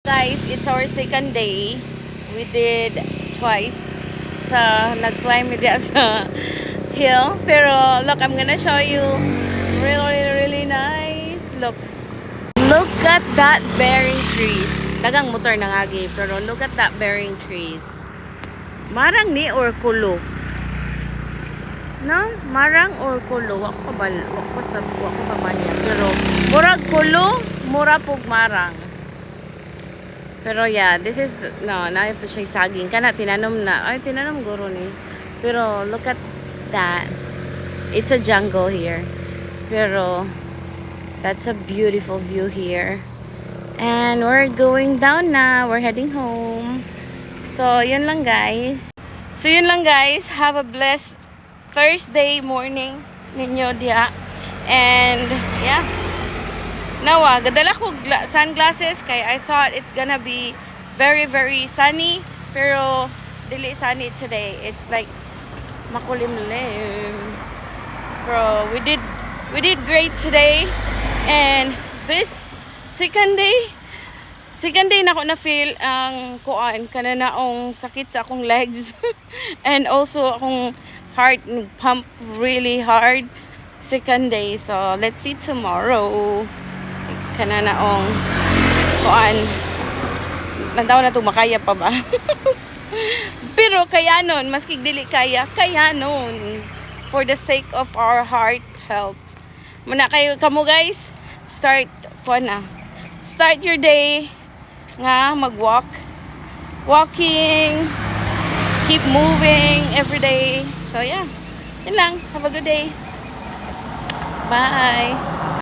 Guys, it's our second day. We did twice. Nag-climb dia sa hill. Pero look, I'm gonna show you. Really nice. Look. Look at that bearing trees. Dagang motor nangagi. Pero look at that bearing trees. Marang ni or kulo. No? Marang or kulo. Wako pa ba niya. Pero murag kulo, mura pug marang. Pero yeah, this is, no, na pa siya saging. Kana, tinanom na. Ay, tinanom guro ni. Pero, look at that. It's a jungle here. Pero, that's a beautiful view here. And we're going down na. We're heading home. So, yun lang guys. Have a blessed Thursday morning ninyo dia. And, yeah. Nawa, gadala ko sunglasses kay I thought it's gonna be very sunny, pero dili sunny today. It's like makulimlim. Bro, we did great today. And this second day na ko na feel ang kuan kana naong sakit sa akong legs and also akong heart pump really hard second day. So let's see tomorrow. Kana naong kuan nandaw na to makaya pa ba. Pero kaya nun maski dili kaya nun for the sake of our heart health muna kayo kamo guys. Start your day nga walking, keep moving every day. So yeah, yun lang, have a good day, bye.